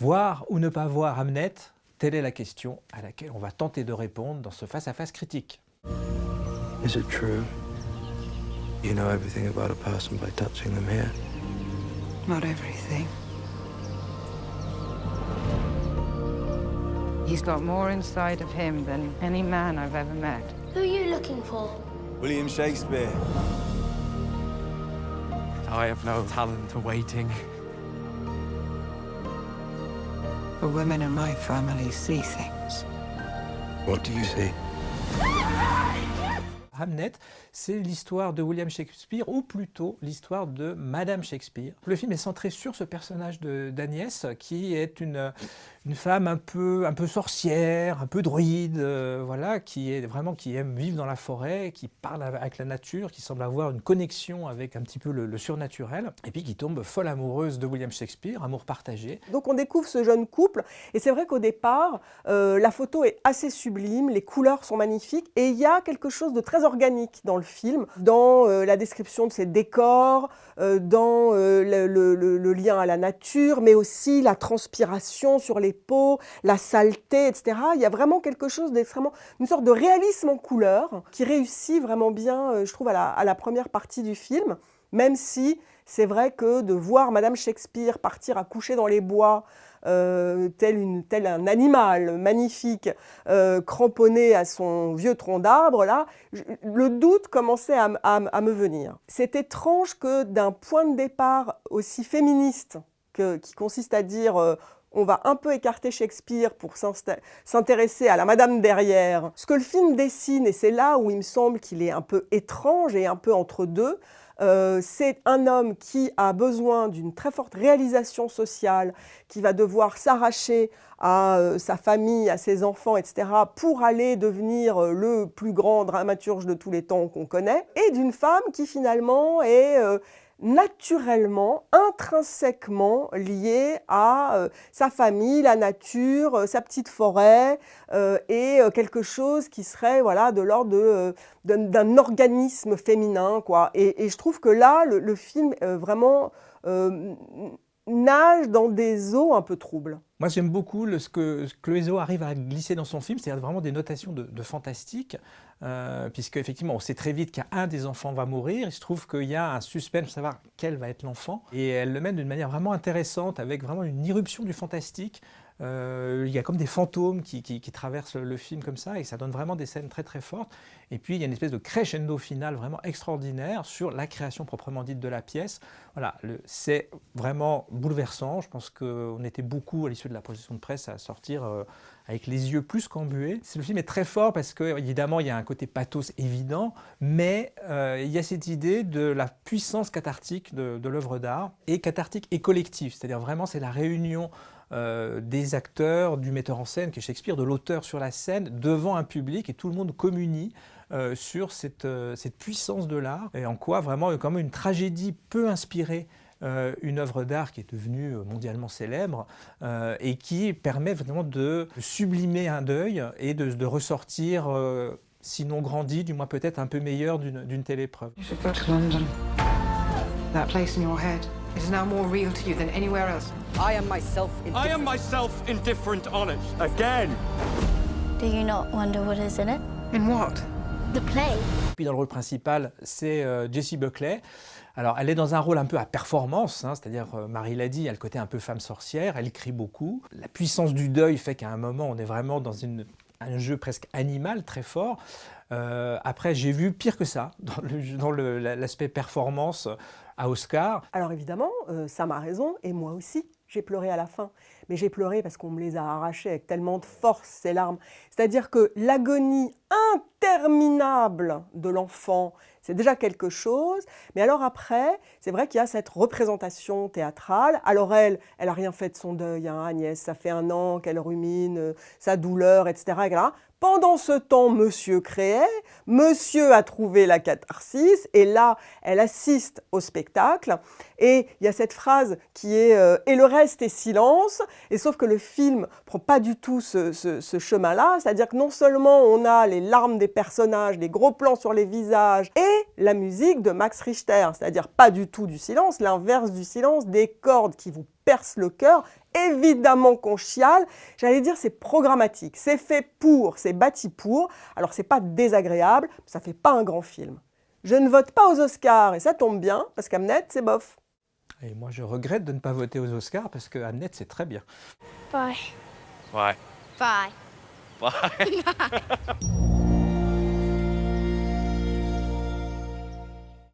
Voir ou ne pas voir Hamnet, telle est la question à laquelle on va tenter de répondre dans ce face-à-face critique. Is it true? You know everything about a person by touching them here. Not everything. He's got more inside of him than any man I've ever met. Who are you looking for? William Shakespeare. I have no talent for waiting. The women in my family see things. What do you see? Hamnet, c'est l'histoire de William Shakespeare, ou plutôt l'histoire de Madame Shakespeare. Le film est centré sur ce personnage d'Agnès, qui est une femme un peu sorcière, un peu druide, voilà, qui aime vivre dans la forêt, qui parle avec la nature, qui semble avoir une connexion avec un petit peu le surnaturel, et puis qui tombe folle amoureuse de William Shakespeare, amour partagé. Donc on découvre ce jeune couple, et c'est vrai qu'au départ, la photo est assez sublime, les couleurs sont magnifiques, et il y a quelque chose de très organique dans le film, dans la description de ses décors, dans le lien à la nature, mais aussi la transpiration sur les peaux, la saleté, etc. Il y a vraiment quelque chose d'extrêmement, une sorte de réalisme en couleurs qui réussit vraiment bien, je trouve, à la première partie du film, même si c'est vrai que de voir Madame Shakespeare partir à coucher dans les bois, tel un animal magnifique, cramponné à son vieux tronc d'arbre, là, le doute commençait à me venir. C'est étrange que d'un point de départ aussi féministe, qui consiste à dire on va un peu écarter Shakespeare pour s'intéresser à la madame derrière, ce que le film dessine, et c'est là où il me semble qu'il est un peu étrange et un peu entre deux, c'est un homme qui a besoin d'une très forte réalisation sociale, qui va devoir s'arracher à sa famille, à ses enfants, etc., pour aller devenir le plus grand dramaturge de tous les temps qu'on connaît, et d'une femme qui finalement est naturellement, intrinsèquement liée à sa famille, la nature, sa petite forêt, et quelque chose qui serait voilà, de l'ordre d'un organisme féminin, quoi. Et je trouve que là, le film vraiment nage dans des eaux un peu troubles. Moi, j'aime beaucoup ce que Cloézo arrive à glisser dans son film, c'est-à-dire vraiment des notations de fantastique, puisque effectivement, on sait très vite qu'un des enfants va mourir. Il se trouve qu'il y a un suspense pour savoir quel va être l'enfant, et elle le mène d'une manière vraiment intéressante, avec vraiment une irruption du fantastique. Il y a comme des fantômes qui traversent le film comme ça, et ça donne vraiment des scènes très très fortes. Et puis il y a une espèce de crescendo final vraiment extraordinaire sur la création proprement dite de la pièce. Voilà, c'est vraiment bouleversant. Je pense qu'on était beaucoup à l'issue de la projection de presse à sortir avec les yeux plus qu'embués. Le film est très fort parce que évidemment il y a un côté pathos évident, mais il y a cette idée de la puissance cathartique de l'œuvre d'art, et cathartique et collective, c'est-à-dire vraiment c'est la réunion des acteurs, du metteur en scène qui est Shakespeare, de l'auteur sur la scène, devant un public, et tout le monde communie sur cette puissance de l'art, et en quoi vraiment comme une tragédie peut inspirer une œuvre d'art qui est devenue mondialement célèbre, et qui permet vraiment de sublimer un deuil et de ressortir, sinon grandi, du moins peut-être un peu meilleur d'une telle épreuve. You should go to London. That place in your head is now more real to you than anywhere else. I am myself indifferent on it. Again! Do you not wonder what is in it? In what? The play. Puis dans le rôle principal, c'est Jessie Buckley. Alors elle est dans un rôle un peu à performance, hein, c'est-à-dire, Marie l'a dit, il y a le côté un peu femme sorcière, elle crie beaucoup. La puissance du deuil fait qu'à un moment, on est vraiment dans un jeu presque animal, très fort. Après, j'ai vu pire que ça, dans l'aspect performance à Oscar. Alors évidemment, Sam a raison, et moi aussi, j'ai pleuré à la fin. Mais j'ai pleuré parce qu'on me les a arrachées avec tellement de force, ces larmes. C'est-à-dire que l'agonie interminable de l'enfant, c'est déjà quelque chose. Mais alors après, c'est vrai qu'il y a cette représentation théâtrale. Alors elle n'a rien fait de son deuil, hein, Agnès. Ça fait 1 an qu'elle rumine sa douleur, etc., etc. Pendant ce temps, monsieur créait, monsieur a trouvé la catharsis, et là, elle assiste au spectacle. Et il y a cette phrase qui est « et le reste est silence », et sauf que le film ne prend pas du tout ce chemin-là, c'est-à-dire que non seulement on a les larmes des personnages, les gros plans sur les visages, et la musique de Max Richter, c'est-à-dire pas du tout du silence, l'inverse du silence, des cordes qui vous percent le cœur, évidemment qu'on chiale. J'allais dire c'est programmatique, c'est fait pour, c'est bâti pour. Alors c'est pas désagréable, ça fait pas un grand film. Je ne vote pas aux Oscars et ça tombe bien parce qu'Hamnet c'est bof. Et moi, je regrette de ne pas voter aux Oscars parce que Hamnet, c'est très bien. Bye. Why? Bye. Bye.